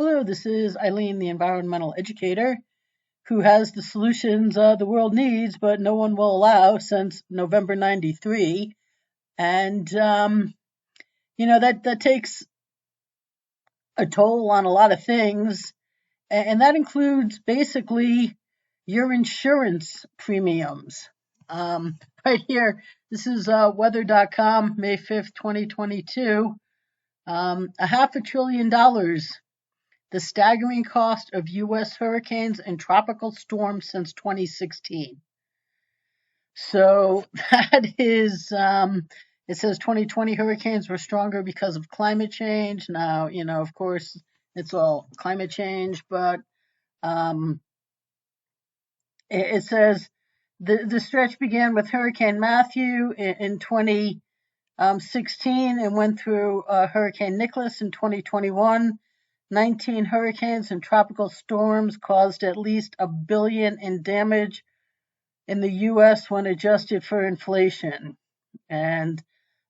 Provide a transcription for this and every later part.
Hello, this is Eileen, the environmental educator, who has the solutions the world needs, but no one will allow since November '93. And, that takes a toll on a lot of things. And that includes basically your insurance premiums. Right here, this is weather.com, May 5th, 2022. A $500 billion, the staggering cost of U.S. hurricanes and tropical storms since 2016. So that is, it says 2020 hurricanes were stronger because of climate change. Now, of course, it's all climate change, but um, it says the stretch began with Hurricane Matthew in 2016 and went through Hurricane Nicholas in 2021. 19 hurricanes and tropical storms caused at least $1 billion in damage in the U.S. when adjusted for inflation. And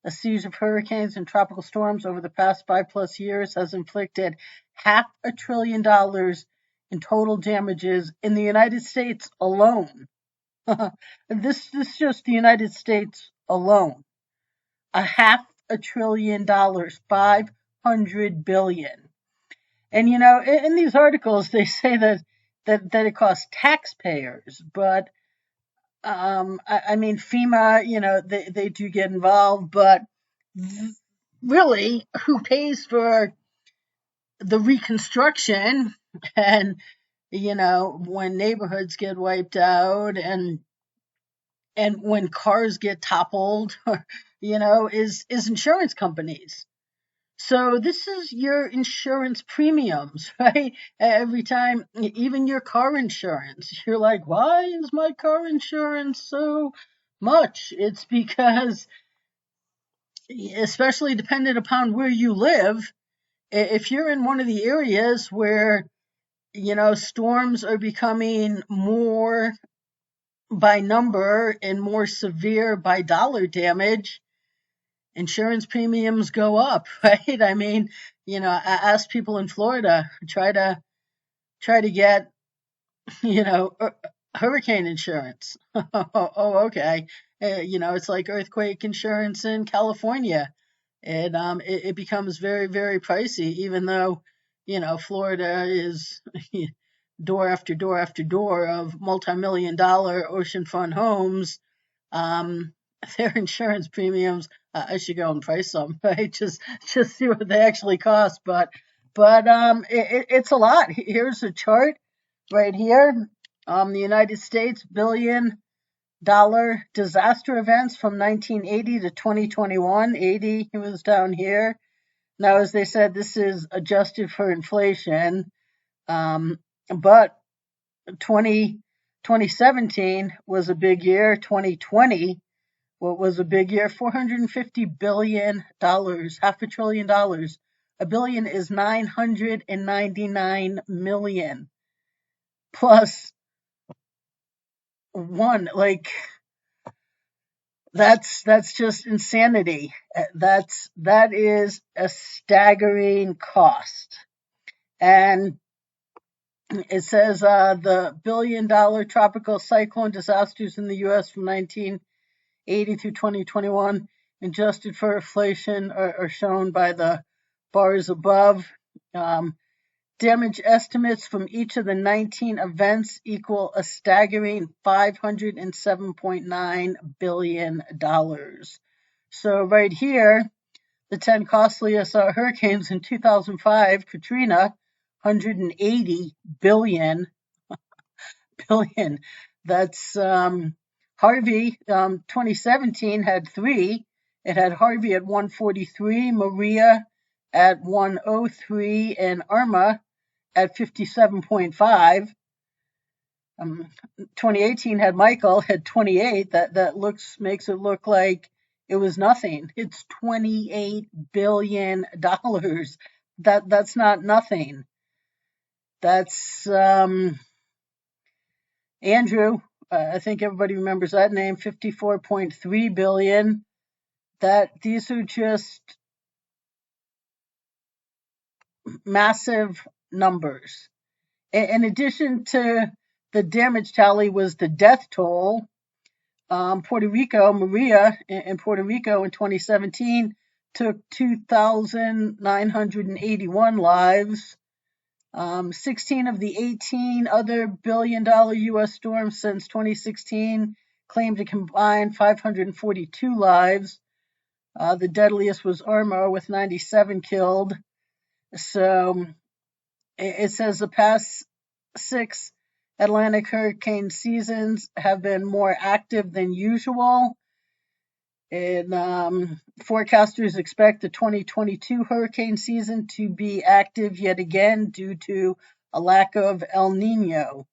a series of hurricanes and tropical storms over the past 5+ years has inflicted $500 billion in total damages in the United States alone. This is just the United States alone. $500 billion, 500 billion. And in these articles they say that it costs taxpayers, but I mean FEMA, they do get involved, but really, who pays for the reconstruction and when neighborhoods get wiped out and when cars get toppled, is insurance companies. So this is your insurance premiums, right? Every time, even your car insurance, you're like, why is my car insurance so much? It's because, especially dependent upon where you live, if you're in one of the areas where, storms are becoming more by number and more severe by dollar damage, insurance premiums go up, right? I mean, I ask people in Florida, try to get, hurricane insurance. Oh, okay. It's like earthquake insurance in California. It becomes very, very pricey, even though, Florida is door after door after door of multi-million-dollar oceanfront homes. Their insurance premiums, I should go and price them, right? Just see what they actually cost. It's a lot. Here's a chart right here. The United States $1 billion disaster events from 1980 to 2021. 80 was down here. Now, as they said, this is adjusted for inflation. But 2017 was a big year. 2020 was a big year. $450 billion, $500 billion. $1 billion is 999 million plus one. Like, that's just insanity. That is a staggering cost. And it says the $1 billion tropical cyclone disasters in the U.S. from 1980 through 2021, adjusted for inflation, are shown by the bars above. Damage estimates from each of the 19 events equal a staggering $507.9 billion. So right here, the 10 costliest hurricanes in 2005, Katrina, 180 billion. That's Harvey, 2017 had 3. It had Harvey at 143, Maria at 103, and Irma at 57.5. 2018 had Michael at 28. That makes it look like it was nothing. It's $28 billion. That's not nothing. That's Andrew. I think everybody remembers that name. 54.3 billion. These are just massive numbers. In addition to the damage tally was the death toll. Puerto Rico, Maria in Puerto Rico in 2017 took 2,981 lives. 16 of the 18 other billion-dollar U.S. storms since 2016 claimed a combined 542 lives. The deadliest was Irma with 97 killed. So it says the past 6 Atlantic hurricane seasons have been more active than usual. And forecasters expect the 2022 hurricane season to be active yet again due to a lack of El Nino.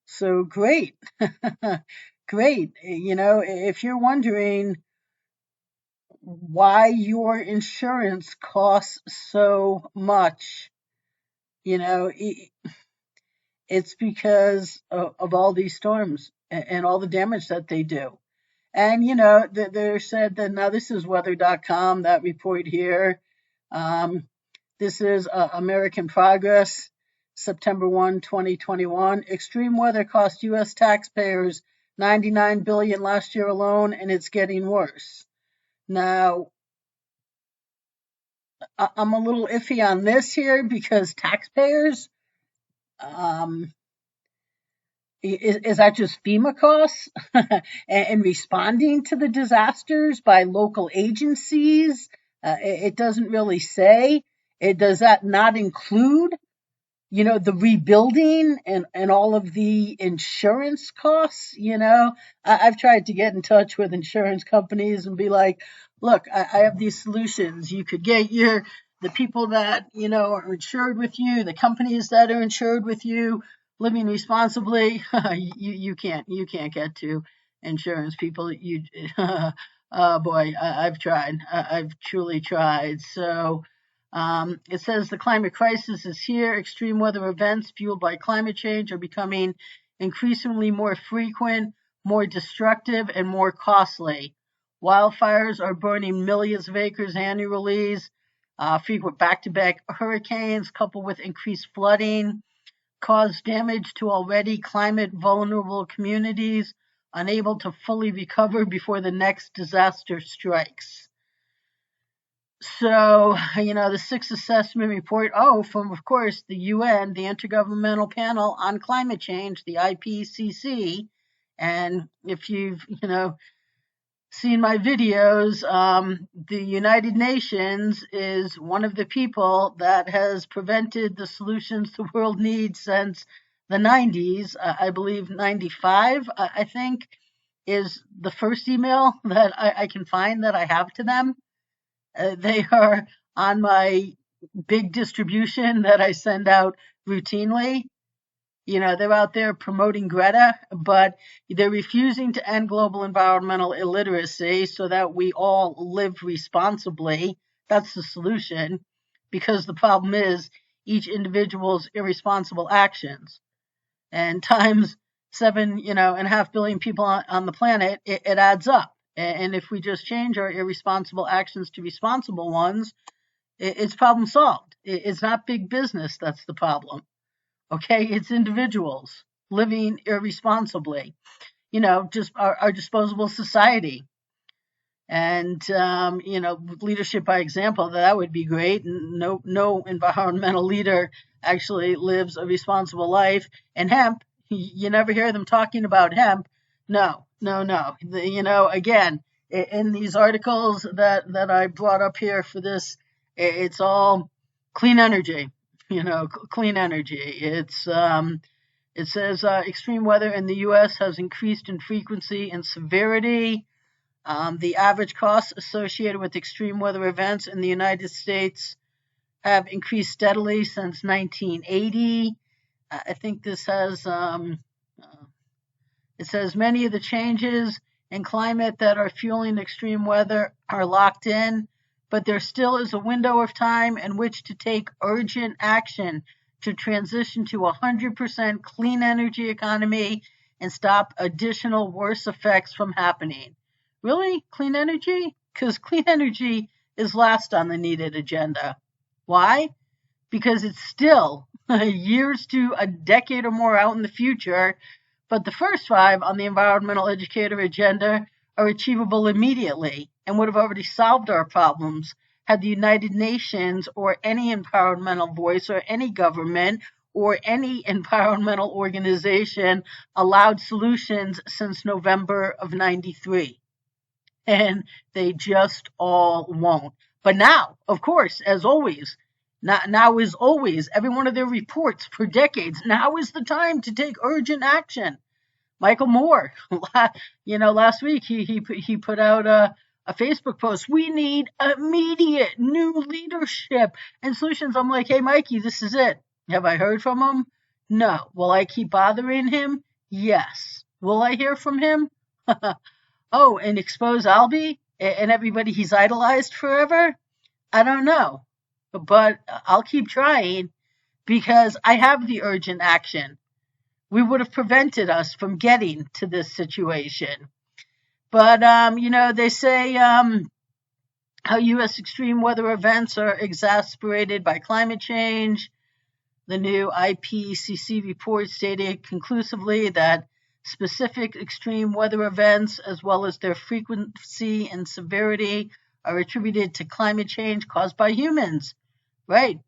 So great. Great. If you're wondering why your insurance costs so much, it's because of all these storms and all the damage that they do. And, they said that now this is weather.com, that report here. This is American Progress, September 1, 2021. Extreme weather cost U.S. taxpayers $99 billion last year alone, and it's getting worse. Now, I'm a little iffy on this here because taxpayers, is that just FEMA costs and responding to the disasters by local agencies? It doesn't really say. Does that not include, the rebuilding and all of the insurance costs? I've tried to get in touch with insurance companies and be like, look, I have these solutions. You could get the people that, are insured with you, the companies that are insured with you, living responsibly. you can't get to insurance people. Oh boy, I've tried. I've truly tried. So it says the climate crisis is here. Extreme weather events fueled by climate change are becoming increasingly more frequent, more destructive, and more costly. Wildfires are burning millions of acres annually. Frequent back-to-back hurricanes coupled with increased flooding cause damage to already climate vulnerable communities, unable to fully recover before the next disaster strikes. So, the sixth assessment report, from, of course, the UN, the Intergovernmental Panel on Climate Change, the IPCC. And if you've, seen my videos, the United Nations is one of the people that has prevented the solutions the world needs since the 90s. I believe 95, I think, is the first email that I can find that I have to them. They are on my big distribution that I send out routinely. They're out there promoting Greta, but they're refusing to end global environmental illiteracy so that we all live responsibly. That's the solution, because the problem is each individual's irresponsible actions. And times 7.5 billion people on the planet, it adds up. And if we just change our irresponsible actions to responsible ones, it's problem solved. It's not big business that's the problem. Okay, it's individuals living irresponsibly, just our disposable society. And, leadership by example, that would be great. No environmental leader actually lives a responsible life. And hemp, you never hear them talking about hemp. No. Again, in these articles that I brought up here for this, it's all clean energy. Clean energy. It says extreme weather in the U.S. has increased in frequency and severity. The average costs associated with extreme weather events in the United States have increased steadily since 1980. I think this has, it says many of the changes in climate that are fueling extreme weather are locked in, but there still is a window of time in which to take urgent action to transition to 100% clean energy economy and stop additional worse effects from happening. Really? Clean energy? Because clean energy is last on the needed agenda. Why? Because it's still years to a decade or more out in the future, but the first five on the environmental educator agenda are achievable immediately and would have already solved our problems had the United Nations or any environmental voice or any government or any environmental organization allowed solutions since November of 93. And they just all won't. But now, of course, as always, now is always, every one of their reports for decades, now is the time to take urgent action. Michael Moore, last week he put out a Facebook post. We need immediate new leadership and solutions. I'm like, hey, Mikey, this is it. Have I heard from him? No. Will I keep bothering him? Yes. Will I hear from him? Oh, and expose Albie and everybody he's idolized forever? I don't know. But I'll keep trying because I have the urgent action. We would have prevented us from getting to this situation. But, they say how U.S. extreme weather events are exacerbated by climate change. The new IPCC report stated conclusively that specific extreme weather events, as well as their frequency and severity, are attributed to climate change caused by humans. Right.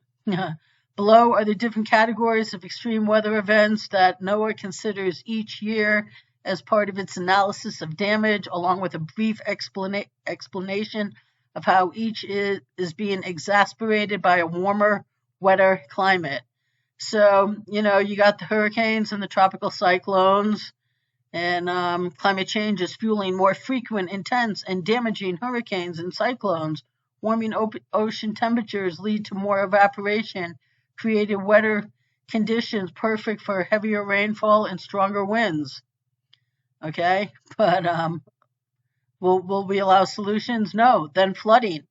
Below are the different categories of extreme weather events that NOAA considers each year as part of its analysis of damage, along with a brief explanation of how each is being exacerbated by a warmer, wetter climate. So, you got the hurricanes and the tropical cyclones, and climate change is fueling more frequent, intense, and damaging hurricanes and cyclones. Warming ocean temperatures lead to more evaporation, creating wetter conditions perfect for heavier rainfall and stronger winds. Okay, but will we allow solutions? No. Then flooding.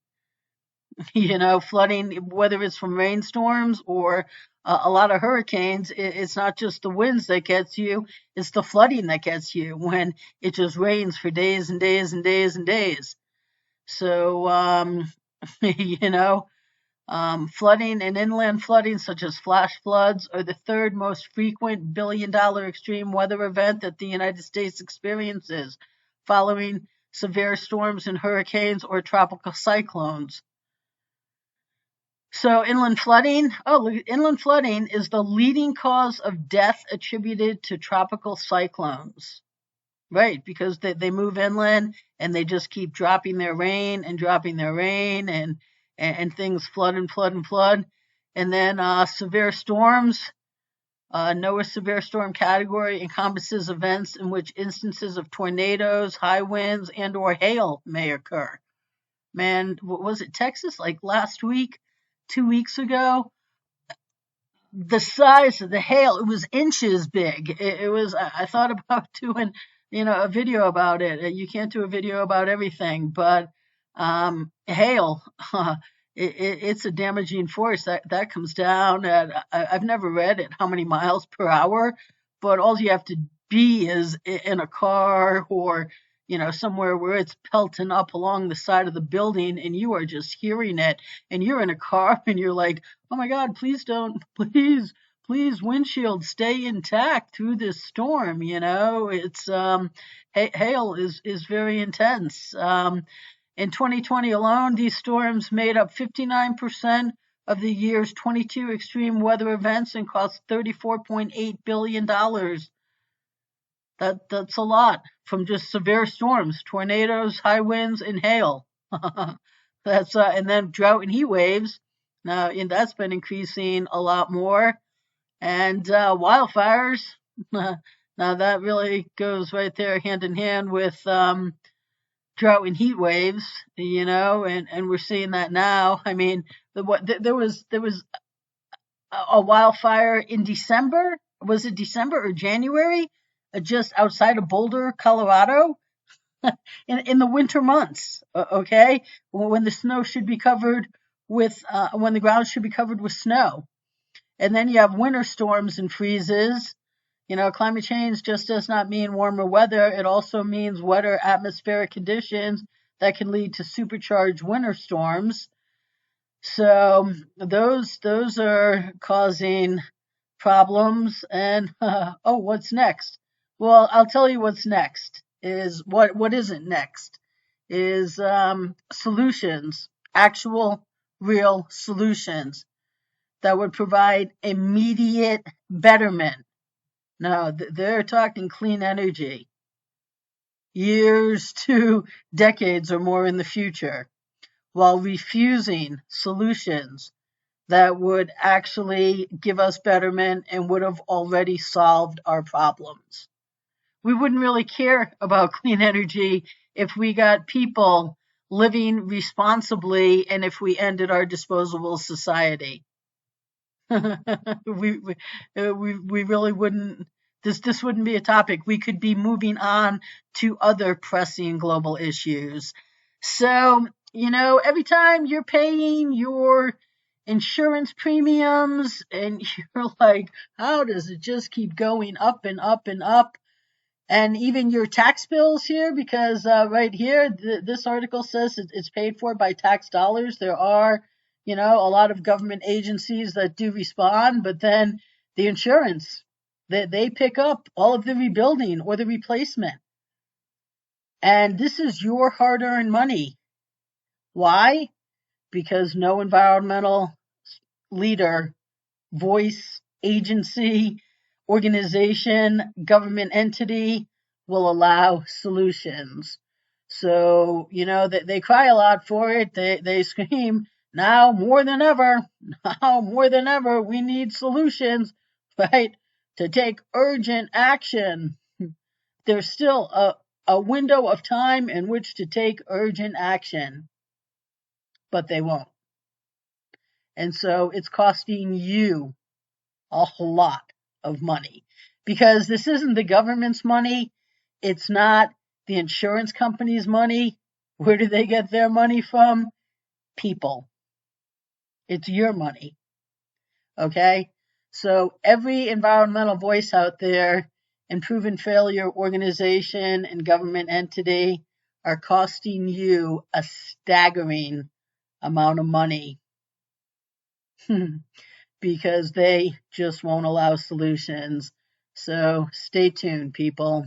Flooding, whether it's from rainstorms or a lot of hurricanes, it's not just the winds that gets you, it's the flooding that gets you when it just rains for days and days and days and days. So, flooding and inland flooding, such as flash floods, are the third most frequent billion-dollar extreme weather event that the United States experiences, following severe storms and hurricanes or tropical cyclones. So inland flooding is the leading cause of death attributed to tropical cyclones. Right, because they move inland and they just keep dropping their rain and things flood and flood and flood. And then severe storms. NOAA's severe storm category encompasses events in which instances of tornadoes, high winds, and or hail may occur. Man, was it Texas like last week, 2 weeks ago? The size of the hail, it was inches big. It was, I thought about doing, a video about it. You can't do a video about everything, but hail, it's a damaging force that comes down at, I've never read it, how many miles per hour, but all you have to be is in a car or, somewhere where it's pelting up along the side of the building and you are just hearing it and you're in a car and you're like, oh my God, please windshield stay intact through this storm. It's, hail is very intense. In 2020 alone, these storms made up 59% of the year's 22 extreme weather events and cost $34.8 billion. That's a lot from just severe storms, tornadoes, high winds, and hail. That's and then drought and heat waves. Now, that's been increasing a lot more, and wildfires. Now that really goes right there hand in hand with drought and heat waves. And we're seeing that now. I mean, there was a wildfire in December. Was it December or January? Just outside of Boulder, Colorado, in the winter months. Okay, when the snow should be covered with, when the ground should be covered with snow, and then you have winter storms and freezes. Climate change just does not mean warmer weather. It also means wetter atmospheric conditions that can lead to supercharged winter storms. So those are causing problems, and oh, what's next? Well, I'll tell you what's next. Is what isn't next is solutions, actual, real solutions that would provide immediate betterment. No, they're talking clean energy, years to decades or more in the future, while refusing solutions that would actually give us betterment and would have already solved our problems. We wouldn't really care about clean energy if we got people living responsibly and if we ended our disposable society. we, we, we really wouldn't. This wouldn't be a topic. We could be moving on to other pressing global issues. So, every time you're paying your insurance premiums and you're like, how does it just keep going up and up and up? And even your tax bills here, because right here, this article says it's paid for by tax dollars. There are, a lot of government agencies that do respond, but then the insurance, they pick up all of the rebuilding or the replacement. And this is your hard-earned money. Why? Because no environmental leader, voice, agency, organization, government entity will allow solutions. So, that they cry a lot for it. They scream, now more than ever, we need solutions, right? To take urgent action. There's still a window of time in which to take urgent action, but they won't. And so it's costing you a lot of money, because this isn't the government's money. It's not the insurance company's money. Where do they get their money from? People. It's your money. Okay? So every environmental voice out there and proven failure organization and government entity are costing you a staggering amount of money. Because they just won't allow solutions. So stay tuned, people.